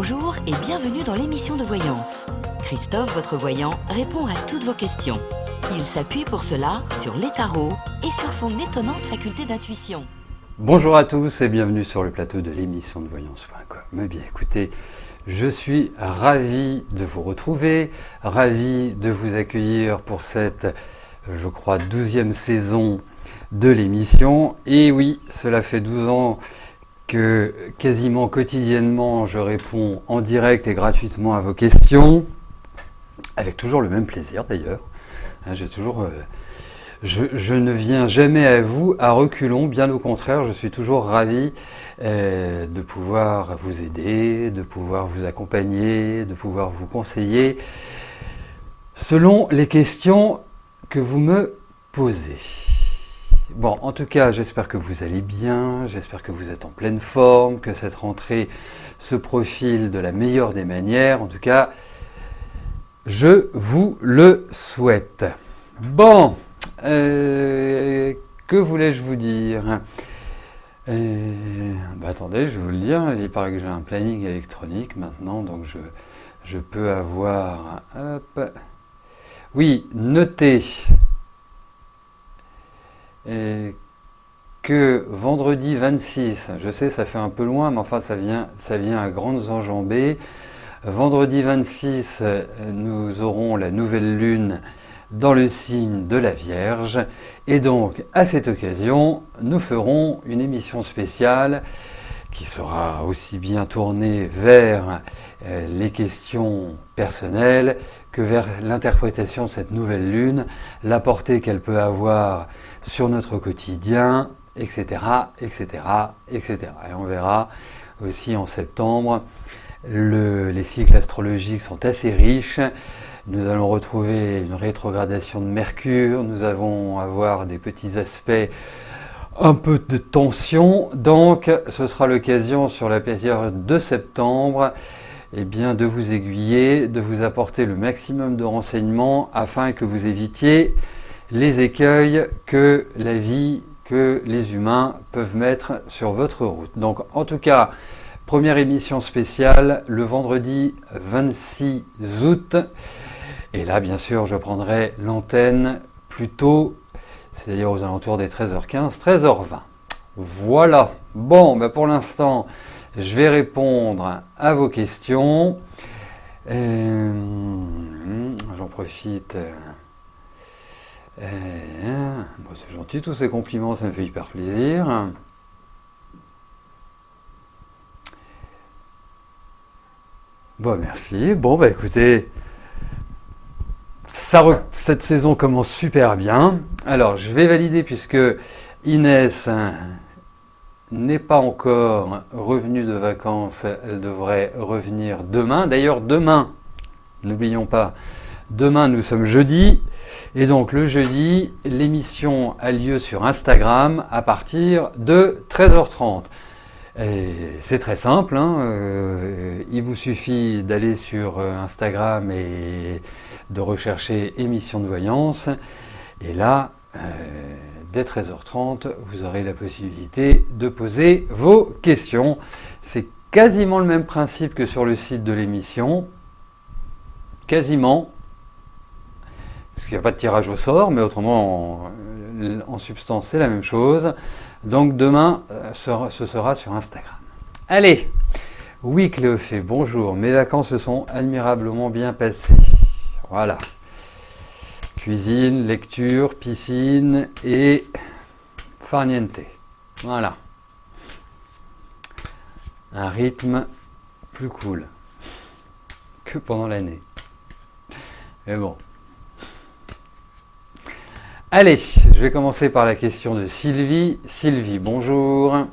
Bonjour et bienvenue dans l'émission de voyance. Christophe, votre voyant, répond à toutes vos questions. Il s'appuie pour cela sur les tarots et sur son étonnante faculté d'intuition. Bonjour à tous et bienvenue sur le plateau de l'émission de voyance.com. Eh bien écoutez, je suis ravi de vous retrouver, ravi de vous accueillir pour cette, je crois, 12e saison de l'émission. Et oui, cela fait 12 ans que quasiment quotidiennement je réponds en direct et gratuitement à vos questions, avec toujours le même plaisir d'ailleurs. Je ne viens jamais à vous à reculons, bien au contraire, je suis toujours ravi de pouvoir vous aider, de pouvoir vous accompagner, de pouvoir vous conseiller selon les questions que vous me posez. Bon, en tout cas, j'espère que vous allez bien, j'espère que vous êtes en pleine forme, que cette rentrée se profile de la meilleure des manières. En tout cas, je vous le souhaite. Bon, que voulais-je vous dire ? Attendez, je vais vous le dire, il paraît que j'ai un planning électronique maintenant, donc je peux avoir... Hop, oui, notez que vendredi 26, je sais ça fait un peu loin, mais enfin ça vient à grandes enjambées. Vendredi 26, nous aurons la nouvelle lune dans le signe de la Vierge. Et donc, à cette occasion, nous ferons une émission spéciale qui sera aussi bien tournée vers les questions personnelles que vers l'interprétation de cette nouvelle lune, la portée qu'elle peut avoir sur notre quotidien, etc., etc., etc. Et on verra aussi en septembre, les cycles astrologiques sont assez riches. Nous allons retrouver une rétrogradation de Mercure, nous allons avoir des petits aspects un peu de tension, donc ce sera l'occasion sur la période de septembre de vous aiguiller, de vous apporter le maximum de renseignements afin que vous évitiez les écueils que la vie, que les humains peuvent mettre sur votre route. Donc en tout cas, première émission spéciale le vendredi 26 août. Et là, bien sûr, je prendrai l'antenne plus tôt, c'est-à-dire aux alentours des 13h15, 13h20. Voilà. Bon, pour l'instant, je vais répondre à vos questions. J'en profite. C'est gentil, tous ces compliments, ça me fait hyper plaisir. Bon, merci. Bon, écoutez... Cette saison commence super bien. Alors, je vais valider puisque Inès n'est pas encore revenue de vacances. Elle devrait revenir demain. D'ailleurs, demain, n'oublions pas, demain nous sommes jeudi. Et donc le jeudi, l'émission a lieu sur Instagram à partir de 13h30. C'est très simple, il vous suffit d'aller sur Instagram et de rechercher émission de voyance. Et là, dès 13h30, vous aurez la possibilité de poser vos questions. C'est quasiment le même principe que sur le site de l'émission. Quasiment. Parce qu'il n'y a pas de tirage au sort, mais autrement, en substance, c'est la même chose. Donc demain, ce sera sur Instagram. Allez, oui Cléophée, bonjour. Mes vacances se sont admirablement bien passées. Voilà. Cuisine, lecture, piscine et farniente. Voilà. Un rythme plus cool que pendant l'année. Mais bon. Allez, je vais commencer par la question de Sylvie. Sylvie, bonjour.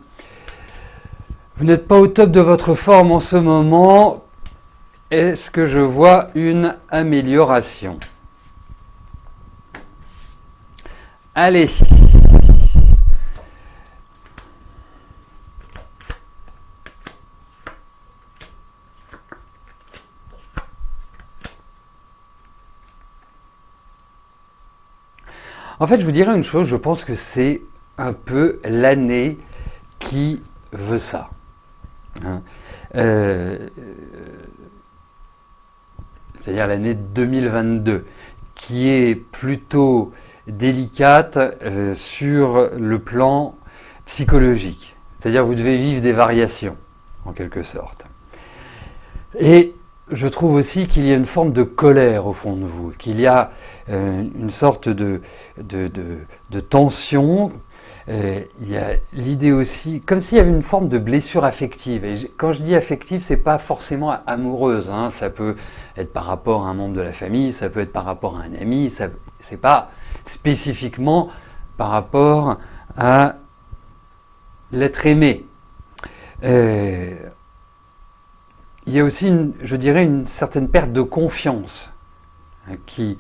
Vous n'êtes pas au top de votre forme en ce moment. Est-ce que je vois une amélioration ? Allez. En fait, je vous dirais une chose, je pense que c'est un peu l'année qui veut ça. hein, c'est-à-dire l'année 2022, qui est plutôt délicate sur le plan psychologique. C'est-à-dire vous devez vivre des variations, en quelque sorte. Et je trouve aussi qu'il y a une forme de colère au fond de vous, qu'il y a une sorte de tension. Il y a l'idée aussi, comme s'il y avait une forme de blessure affective. Et quand je dis affective, c'est pas forcément amoureuse, hein. Ça peut être par rapport à un membre de la famille, ça peut être par rapport à un ami, c'est pas spécifiquement par rapport à l'être aimé. Il y a aussi, je dirais, une certaine perte de confiance qui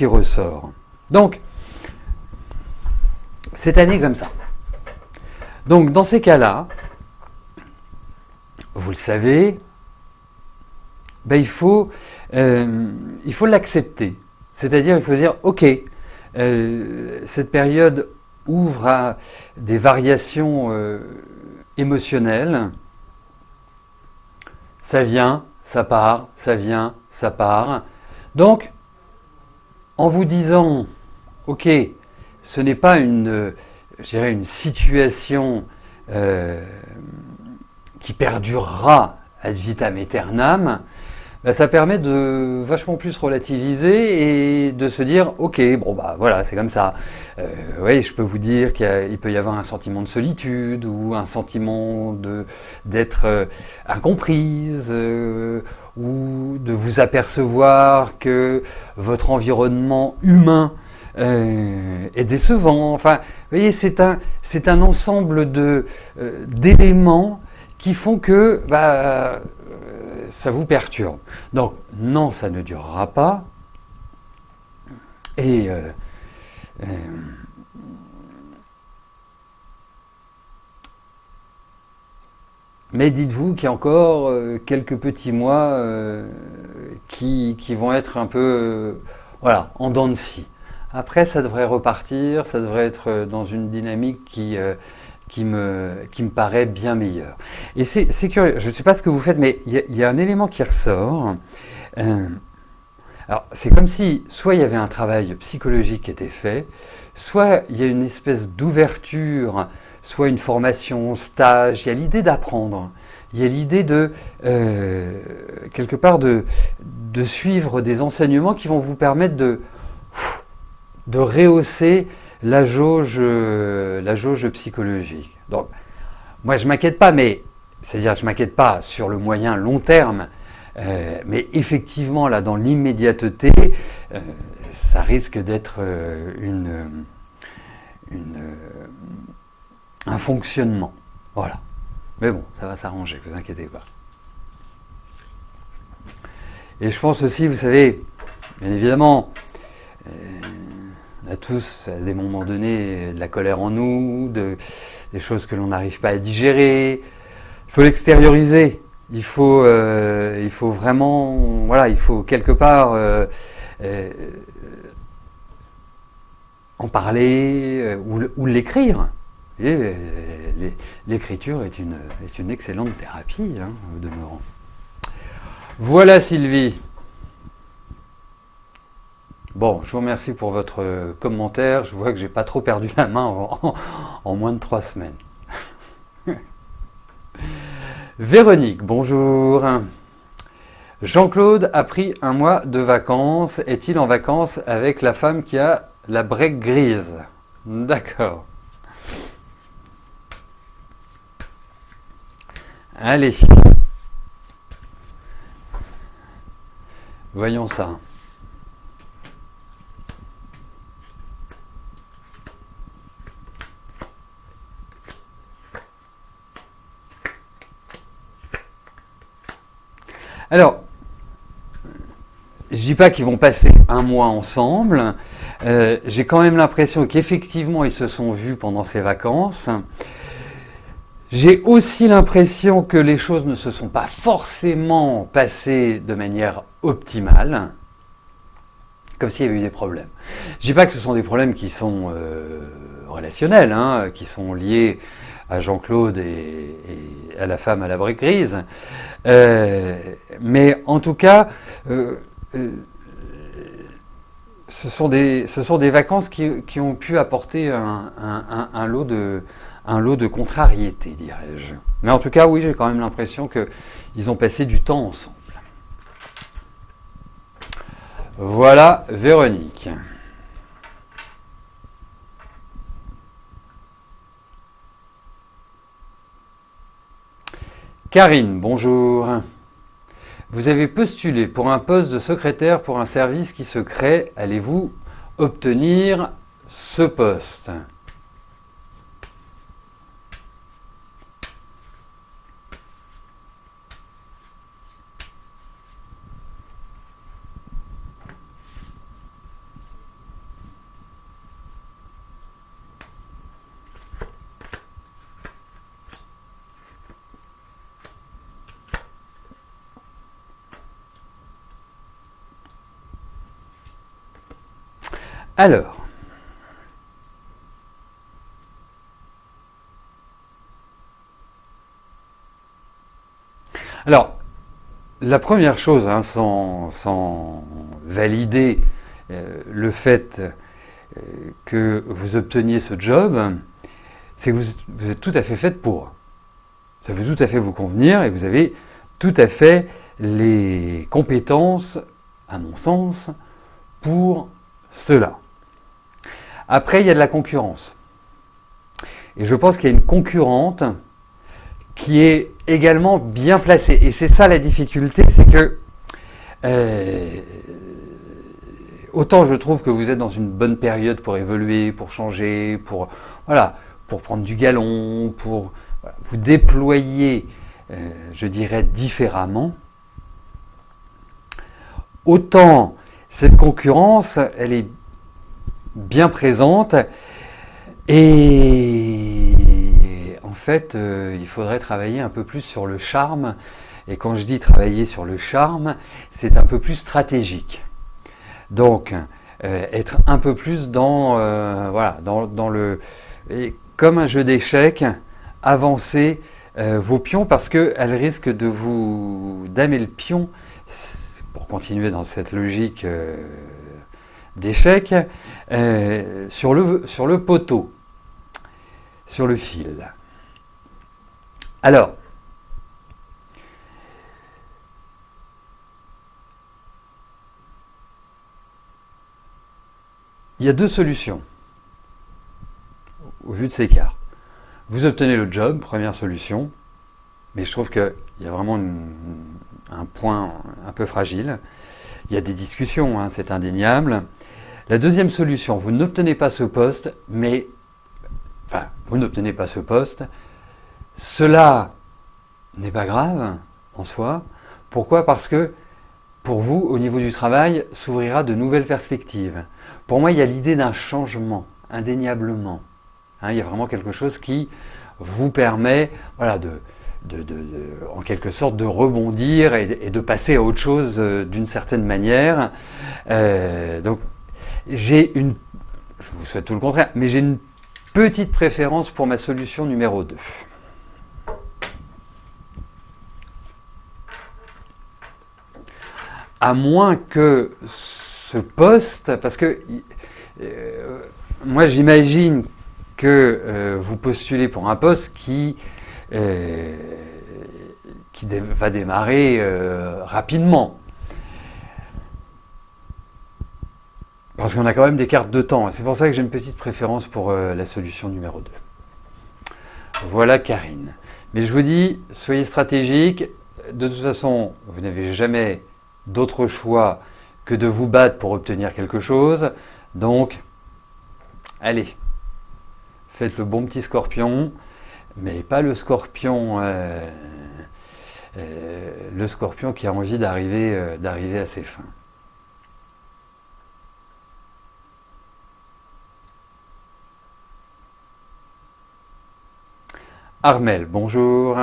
ressort. Donc, cette année comme ça. Donc, dans ces cas-là, vous le savez, ben, il faut l'accepter. C'est-à-dire, il faut dire, ok, cette période ouvre à des variations émotionnelles. Ça vient, ça part, ça vient, ça part. Donc, en vous disant, ok, ce n'est pas je dirais une situation qui perdurera ad vitam aeternam, ben ça permet de vachement plus relativiser et de se dire, ok, bon bah voilà, c'est comme ça. Oui, je peux vous dire qu'il peut y avoir un sentiment de solitude ou un sentiment d'être incomprise ou de vous apercevoir que votre environnement humain est décevant. Enfin, vous voyez, c'est un ensemble d'éléments qui font que ça vous perturbe. Donc, non, ça ne durera pas. Et mais dites-vous qu'il y a encore quelques petits mois qui vont être un peu voilà, en dents de scie. Après, ça devrait repartir, ça devrait être dans une dynamique qui me paraît bien meilleure. Et c'est curieux, je ne sais pas ce que vous faites, mais il y a un élément qui ressort. Alors, c'est comme si soit il y avait un travail psychologique qui était fait, soit il y a une espèce d'ouverture, soit une formation, stage, il y a l'idée d'apprendre. Il y a l'idée quelque part, de suivre des enseignements qui vont vous permettre de rehausser la jauge psychologique. Donc, moi je m'inquiète pas, mais c'est-à-dire je m'inquiète pas sur le moyen long terme, mais effectivement là dans l'immédiateté, ça risque d'être un fonctionnement. Voilà. Mais bon, ça va s'arranger, vous inquiétez pas. Et je pense aussi, vous savez, bien évidemment, on a tous, à des moments donnés, de la colère en nous, des choses que l'on n'arrive pas à digérer. Il faut l'extérioriser. Il faut vraiment, voilà, il faut quelque part en parler ou l'écrire. Et l'écriture est une excellente thérapie, hein, au demeurant. Voilà Sylvie. Bon, je vous remercie pour votre commentaire. Je vois que j'ai pas trop perdu la main en moins de 3 semaines. Véronique, bonjour. Jean-Claude a pris un mois de vacances. Est-il en vacances avec la femme qui a la break grise? D'accord. Allez. Voyons ça. Alors, je dis pas qu'ils vont passer un mois ensemble. J'ai quand même l'impression qu'effectivement ils se sont vus pendant ces vacances. J'ai aussi l'impression que les choses ne se sont pas forcément passées de manière optimale, comme s'il y avait eu des problèmes. Je dis pas que ce sont des problèmes qui sont relationnels, hein, qui sont liés à Jean-Claude et à la femme à la brique grise. Mais en tout cas, ce sont des vacances qui ont pu apporter un lot de contrariété, dirais-je. Mais en tout cas, oui, j'ai quand même l'impression qu'ils ont passé du temps ensemble. Voilà, Véronique. Karine, bonjour. Vous avez postulé pour un poste de secrétaire pour un service qui se crée. Allez-vous obtenir ce poste ? Alors, la première chose, hein, sans valider le fait que vous obteniez ce job, c'est que vous êtes tout à fait faite pour. Ça peut tout à fait vous convenir et vous avez tout à fait les compétences, à mon sens, pour cela. Après, il y a de la concurrence. Et je pense qu'il y a une concurrente qui est également bien placée. Et c'est ça la difficulté, c'est que autant je trouve que vous êtes dans une bonne période pour évoluer, pour changer, pour prendre du galon, pour vous déployer, je dirais, différemment. Autant cette concurrence, elle est bien présente et en fait, il faudrait travailler un peu plus sur le charme. Et quand je dis travailler sur le charme, c'est un peu plus stratégique. Donc, être un peu plus dans le... Et comme un jeu d'échecs, avancer vos pions parce qu'elle risque de vous damer le pion, pour continuer dans cette logique d'échec, sur le poteau, sur le fil. Alors, il y a deux solutions au vu de ces cas. Vous obtenez le job, première solution, mais je trouve qu'il y a vraiment un point un peu fragile. Il y a des discussions, hein, c'est indéniable. La deuxième solution, vous n'obtenez pas ce poste, vous n'obtenez pas ce poste. Cela n'est pas grave en soi. Pourquoi ? Parce que pour vous, au niveau du travail, s'ouvrira de nouvelles perspectives. Pour moi, il y a l'idée d'un changement, indéniablement. Hein, il y a vraiment quelque chose qui vous permet en quelque sorte de rebondir et de passer à autre chose d'une certaine manière. Donc, je vous souhaite tout le contraire, mais j'ai une petite préférence pour ma solution numéro 2. À moins que ce poste, parce que moi j'imagine que vous postulez pour un poste qui va démarrer rapidement. Parce qu'on a quand même des cartes de temps. C'est pour ça que j'ai une petite préférence pour la solution numéro 2. Voilà Karine. Mais je vous dis, soyez stratégique. De toute façon, vous n'avez jamais d'autre choix que de vous battre pour obtenir quelque chose. Donc, allez, faites le bon petit scorpion, mais pas le scorpion qui a envie d'arriver à ses fins. Armel, bonjour.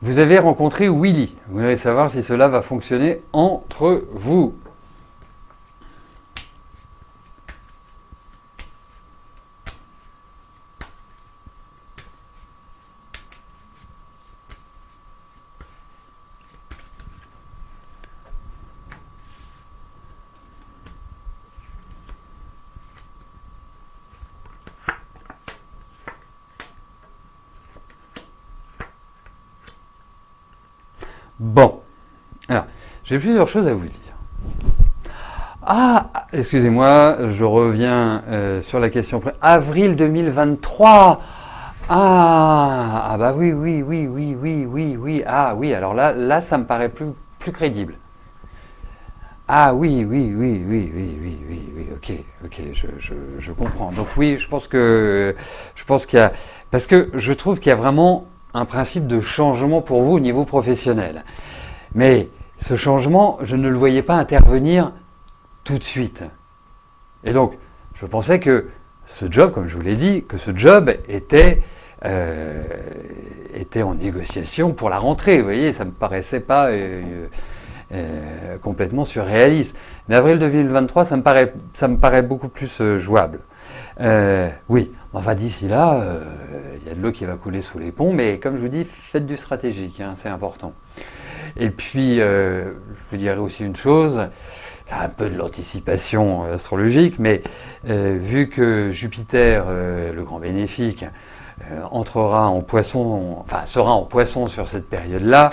Vous avez rencontré Willy. Vous voudrez savoir si cela va fonctionner entre vous. Bon, alors, j'ai plusieurs choses à vous dire. Ah, excusez-moi, je reviens sur la question. Avril 2023. Ah, bah oui. Ah oui, alors là, ça me paraît plus crédible. Ah oui, ok, je comprends. Donc oui, je pense qu'il y a, parce que je trouve qu'il y a vraiment un principe de changement pour vous au niveau professionnel. Mais ce changement, je ne le voyais pas intervenir tout de suite. Et donc, je pensais que ce job, comme je vous l'ai dit, que ce job était en négociation pour la rentrée. Vous voyez, ça me paraissait pas complètement surréaliste. Mais avril 2023, ça me paraît beaucoup plus jouable. Oui, enfin d'ici là, il y a de l'eau qui va couler sous les ponts, mais comme je vous dis, faites du stratégique, hein, c'est important. Et puis, je vous dirais aussi une chose, c'est un peu de l'anticipation astrologique, mais vu que Jupiter, le grand bénéfique, entrera en poisson, enfin sera en poisson sur cette période-là,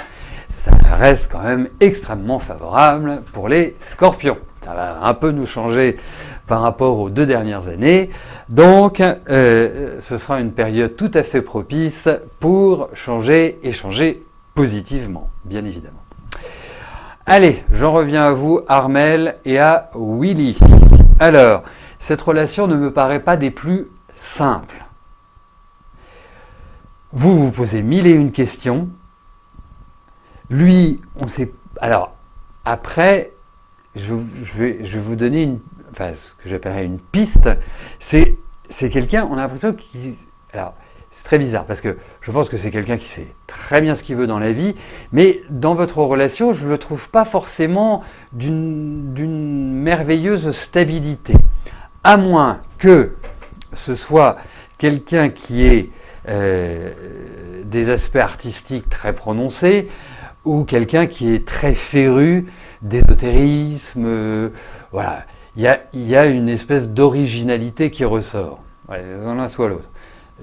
ça reste quand même extrêmement favorable pour les scorpions. Ça va un peu nous changer par rapport aux 2 dernières années. Donc, ce sera une période tout à fait propice pour changer et changer positivement, bien évidemment. Allez, j'en reviens à vous, Armel, et à Willy. Alors, cette relation ne me paraît pas des plus simples. Vous vous posez 1001 questions. Lui, on sait. Alors, après, je vais vous donner ce que j'appellerais une piste. C'est quelqu'un, on a l'impression qu'il. Alors, c'est très bizarre parce que je pense que c'est quelqu'un qui sait très bien ce qu'il veut dans la vie, mais dans votre relation, je ne le trouve pas forcément d'une merveilleuse stabilité. À moins que ce soit quelqu'un qui ait des aspects artistiques très prononcés, ou quelqu'un qui est très féru d'ésotérisme. Voilà, il y a une espèce d'originalité qui ressort. Ouais, l'un soit l'autre.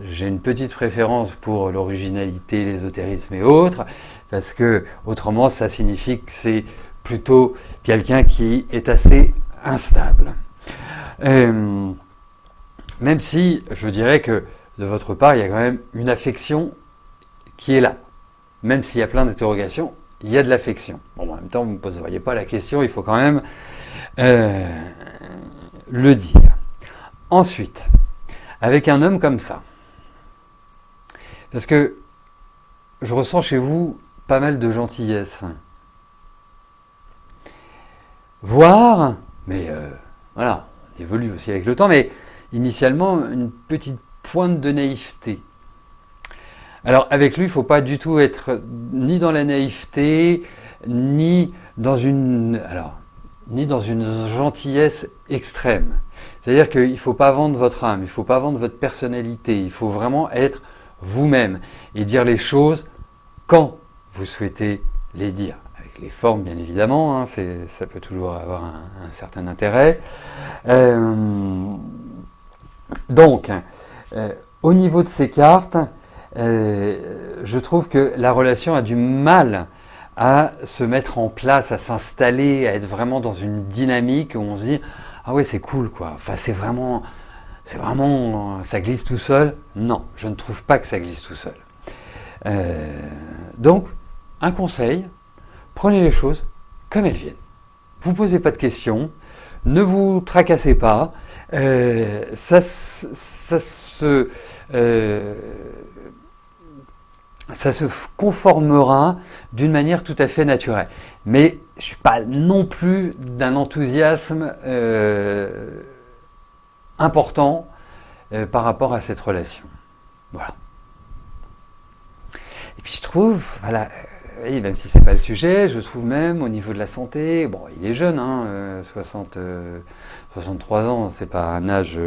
J'ai une petite préférence pour l'originalité, l'ésotérisme et autres, parce que autrement ça signifie que c'est plutôt quelqu'un qui est assez instable. Même si je dirais que de votre part, il y a quand même une affection qui est là. Même s'il y a plein d'interrogations, il y a de l'affection. Bon, en même temps, vous ne me poseriez pas la question, il faut quand même le dire. Ensuite, avec un homme comme ça, parce que je ressens chez vous pas mal de gentillesse. Voire, mais voilà, on évolue aussi avec le temps, mais initialement, une petite pointe de naïveté. Alors avec lui, il ne faut pas du tout être ni dans la naïveté, ni dans une gentillesse extrême. C'est-à-dire qu'il ne faut pas vendre votre âme, il ne faut pas vendre votre personnalité, il faut vraiment être vous-même et dire les choses quand vous souhaitez les dire. Avec les formes, bien évidemment, hein, ça peut toujours avoir un certain intérêt. Donc, au niveau de ces cartes, je trouve que la relation a du mal à se mettre en place, à s'installer, à être vraiment dans une dynamique où on se dit « Ah ouais, c'est cool, quoi. Enfin, c'est vraiment, ça glisse tout seul. » Non, je ne trouve pas que ça glisse tout seul. Donc, un conseil, prenez les choses comme elles viennent. Vous ne posez pas de questions, ne vous tracassez pas, ça se conformera d'une manière tout à fait naturelle. Mais je ne suis pas non plus d'un enthousiasme important par rapport à cette relation. Voilà. Et puis je trouve, voilà, oui, même si ce n'est pas le sujet, je trouve même au niveau de la santé, bon, il est jeune, hein, 63 ans, c'est pas un âge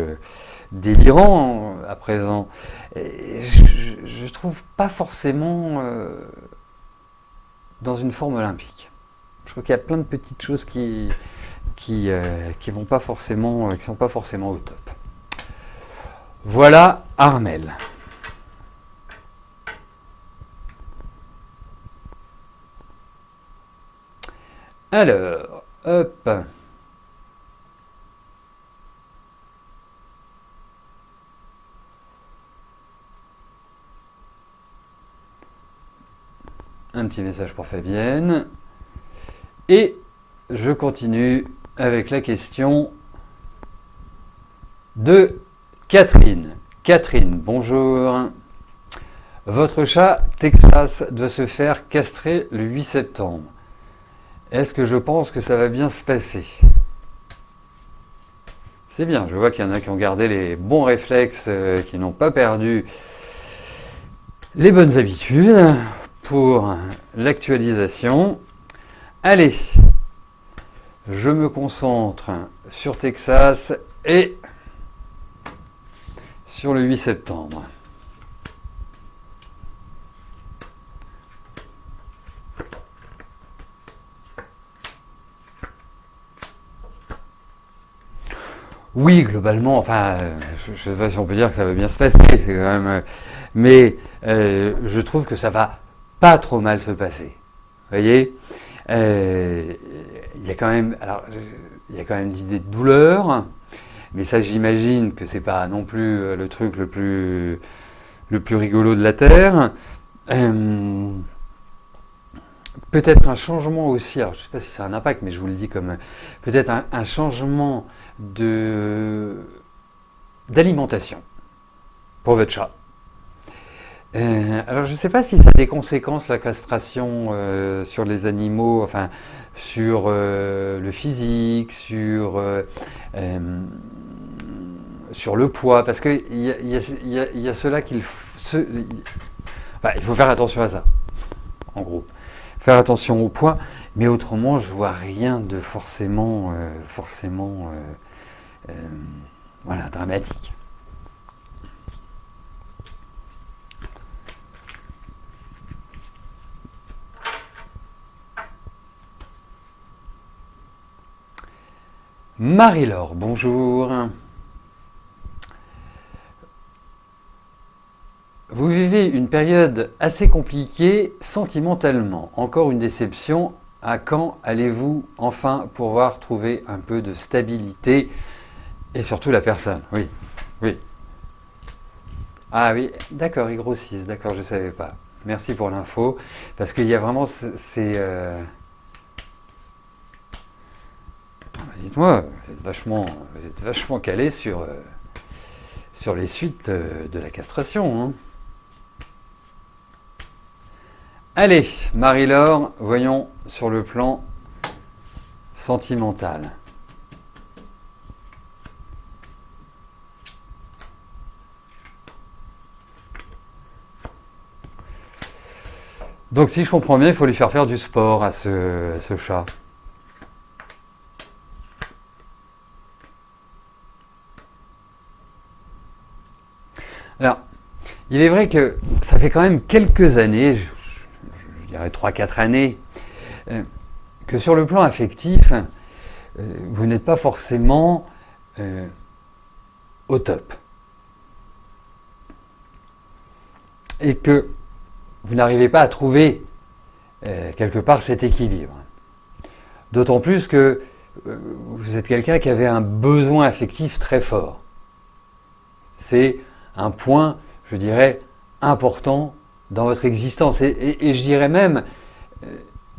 délirant à présent. Et je trouve pas forcément dans une forme olympique. Je trouve qu'il y a plein de petites choses qui vont pas forcément, qui sont pas forcément au top. Voilà Armel. Alors, hop. Un petit message pour Fabienne. Et je continue avec la question de Catherine. Catherine, bonjour. Votre chat Texas doit se faire castrer le 8 septembre. Est-ce que je pense que ça va bien se passer? C'est bien, je vois qu'il y en a qui ont gardé les bons réflexes, qui n'ont pas perdu les bonnes habitudes pour l'actualisation. Allez, je me concentre sur Texas et sur le 8 septembre. Oui, globalement, enfin, je ne sais pas si on peut dire que ça va bien se passer, c'est quand même, mais je trouve que ça va pas trop mal se passer. Vous voyez, il y a quand même, alors, il y a quand même l'idée de douleur, mais ça, j'imagine que c'est pas non plus le truc le plus rigolo de la terre. Peut-être un changement aussi, alors je ne sais pas si ça a un impact, mais je vous le dis comme peut-être un changement d'alimentation pour votre chat. Alors je ne sais pas si ça a des conséquences, la castration, sur les animaux, enfin sur le physique, sur le poids, parce qu'il y a cela qu'il faut, il faut faire attention à ça, en gros. Faire attention au poids, mais autrement, je vois rien de forcément voilà, dramatique. Marie-Laure, bonjour. Vous vivez une période assez compliquée sentimentalement. Encore une déception. À quand allez-vous enfin pouvoir trouver un peu de stabilité et surtout la personne? Oui, oui. Ah oui, d'accord, ils grossissent. D'accord, je ne savais pas. Merci pour l'info. Parce qu'il y a vraiment dites-moi, vous êtes vachement calé sur les suites de la castration, hein. Allez, Marie-Laure, voyons sur le plan sentimental. Donc si je comprends bien, il faut lui faire du sport à ce chat. Alors, il est vrai que ça fait quand même quelques années, je dirais 3-4 années, que sur le plan affectif, vous n'êtes pas forcément au top. Et que vous n'arrivez pas à trouver quelque part cet équilibre. D'autant plus que vous êtes quelqu'un qui avait un besoin affectif très fort. C'est un point, je dirais, important dans votre existence. Et je dirais même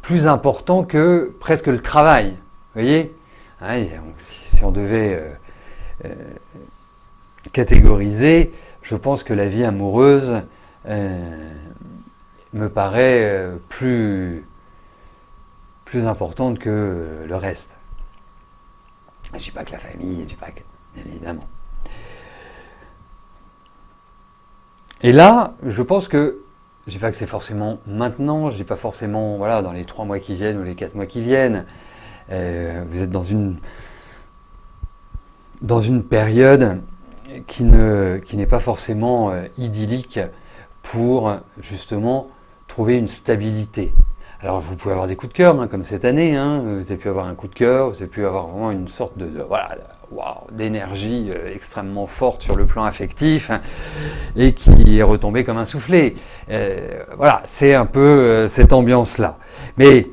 plus important que presque le travail. Vous voyez, hein, si on devait catégoriser, je pense que la vie amoureuse me paraît plus importante que le reste. Je ne dis pas que la famille, je dis pas que, bien évidemment. Et là, je pense que, je ne dis pas que c'est forcément maintenant, je ne dis pas forcément voilà, dans les 3 mois qui viennent ou les 4 mois qui viennent, vous êtes dans une période qui n'est pas forcément idyllique pour justement trouver une stabilité. Alors vous pouvez avoir des coups de cœur, hein, comme cette année, hein, vous avez pu avoir un coup de cœur, vous avez pu avoir vraiment une sorte d'énergie extrêmement forte sur le plan affectif, hein, et qui est retombée comme un soufflé. Voilà, c'est un peu cette ambiance-là. Mais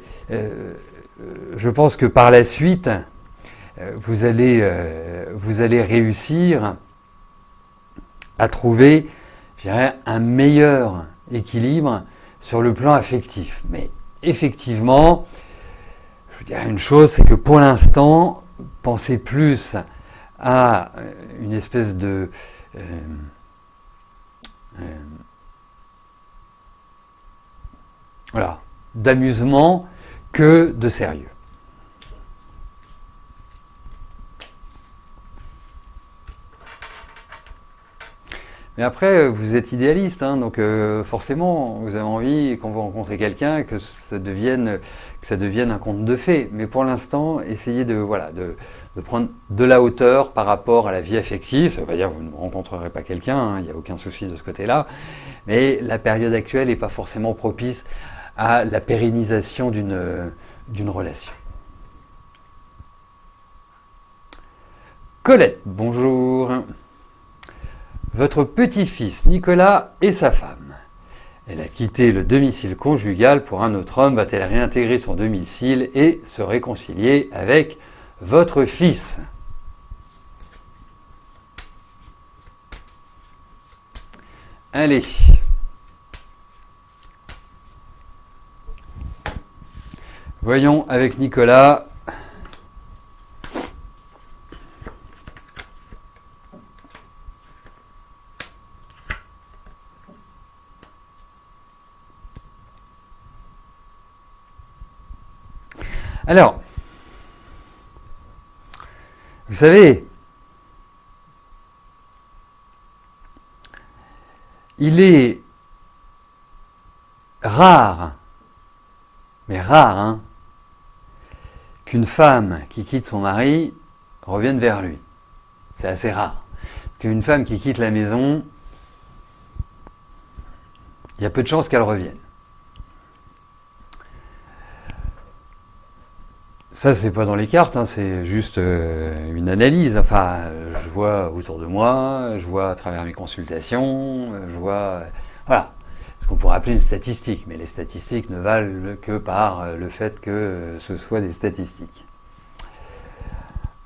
je pense que par la suite, vous allez réussir à trouver, je dirais, un meilleur équilibre sur le plan affectif. Mais effectivement, je vous dirais une chose, c'est que pour l'instant, pensez plus à une espèce de voilà, d'amusement que de sérieux. Mais après, vous êtes idéaliste, hein, donc forcément, vous avez envie, quand vous rencontrez quelqu'un, que ça devienne un conte de fées. Mais pour l'instant, essayez de prendre de la hauteur par rapport à la vie affective. Ça ne veut pas dire que vous ne rencontrerez pas quelqu'un, hein, il n'y a aucun souci de ce côté-là. Mais la période actuelle n'est pas forcément propice à la pérennisation d'une relation. Colette, bonjour. Votre petit-fils Nicolas et sa femme. Elle a quitté le domicile conjugal pour un autre homme. Va-t-elle réintégrer son domicile et se réconcilier avec votre fils? Allez. Voyons avec Nicolas. Alors, vous savez, il est rare, mais rare, hein, qu'une femme qui quitte son mari revienne vers lui. C'est assez rare. Parce qu'une femme qui quitte la maison, il y a peu de chances qu'elle revienne. Ça, c'est pas dans les cartes, hein, c'est juste une analyse. Enfin, je vois autour de moi, je vois à travers mes consultations, je vois... voilà, ce qu'on pourrait appeler une statistique. Mais les statistiques ne valent que par le fait que ce soit des statistiques.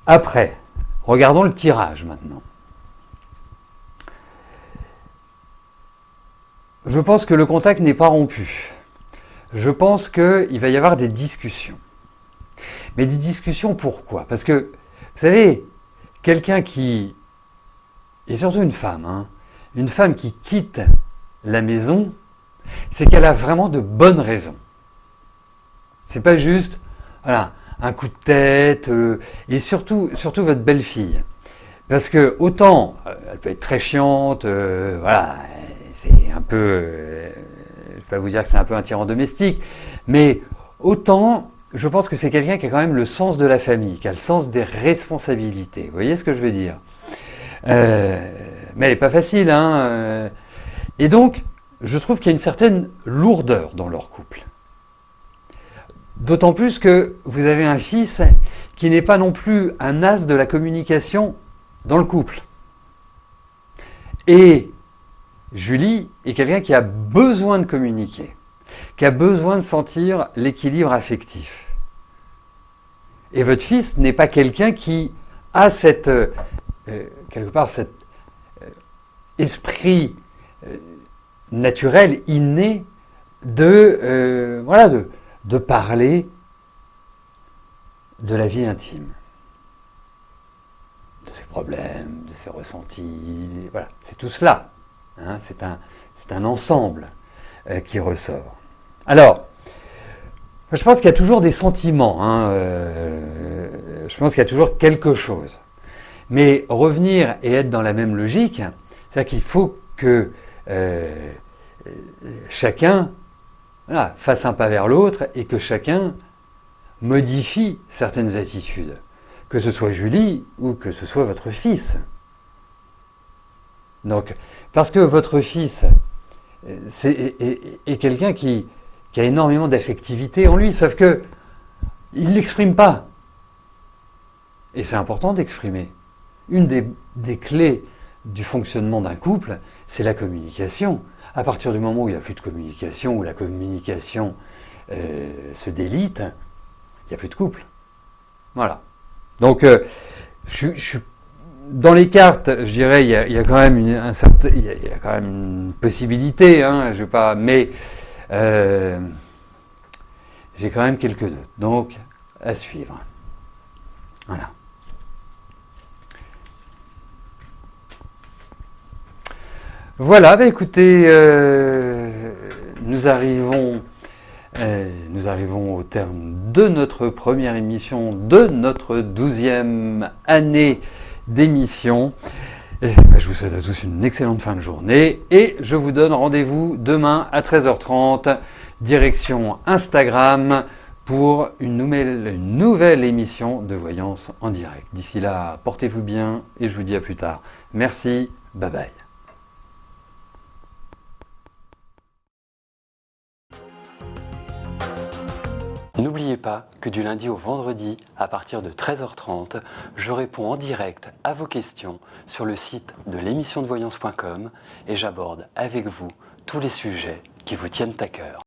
Après, regardons le tirage maintenant. Je pense que le contact n'est pas rompu. Je pense qu'il va y avoir des discussions. Mais des discussions, pourquoi? Parce que, vous savez, quelqu'un qui, et surtout une femme, hein, une femme qui quitte la maison, c'est qu'elle a vraiment de bonnes raisons. C'est pas juste, voilà, un coup de tête, et surtout votre belle-fille. Parce que autant, elle peut être très chiante, voilà, c'est un peu, je vais pas vous dire que c'est un peu un tyran domestique, mais autant... Je pense que c'est quelqu'un qui a quand même le sens de la famille, qui a le sens des responsabilités. Vous voyez ce que je veux dire? Mais elle n'est pas facile, hein. Et donc, je trouve qu'il y a une certaine lourdeur dans leur couple. D'autant plus que vous avez un fils qui n'est pas non plus un as de la communication dans le couple. Et Julie est quelqu'un qui a besoin de communiquer, qui a besoin de sentir l'équilibre affectif. Et votre fils n'est pas quelqu'un qui a cette, quelque part, cet esprit naturel, inné, de parler de la vie intime, de ses problèmes, de ses ressentis, voilà, c'est tout cela. Hein, c'est un ensemble qui ressort. Alors, je pense qu'il y a toujours des sentiments, hein, je pense qu'il y a toujours quelque chose. Mais revenir et être dans la même logique, c'est-à-dire qu'il faut que chacun fasse un pas vers l'autre et que chacun modifie certaines attitudes. Que ce soit Julie ou que ce soit votre fils. Donc, parce que votre fils est quelqu'un qui a énormément d'affectivité en lui, sauf que il ne l'exprime pas. Et c'est important d'exprimer. Une des clés du fonctionnement d'un couple, c'est la communication. À partir du moment où il n'y a plus de communication, où la communication se délite, il n'y a plus de couple. Voilà. Donc, je suis dans les cartes, je dirais, il y a quand même il y a quand même une possibilité, hein, je vais pas, mais j'ai quand même quelques doutes. Donc, à suivre. Voilà. Voilà, bah écoutez, nous arrivons au terme de notre première émission, de notre 12e année d'émission. Et je vous souhaite à tous une excellente fin de journée et je vous donne rendez-vous demain à 13h30, direction Instagram pour une nouvelle émission de Voyance en direct. D'ici là, portez-vous bien et je vous dis à plus tard. Merci, bye bye. N'oubliez pas que du lundi au vendredi, à partir de 13h30, je réponds en direct à vos questions sur le site de l'émissiondevoyance.com et j'aborde avec vous tous les sujets qui vous tiennent à cœur.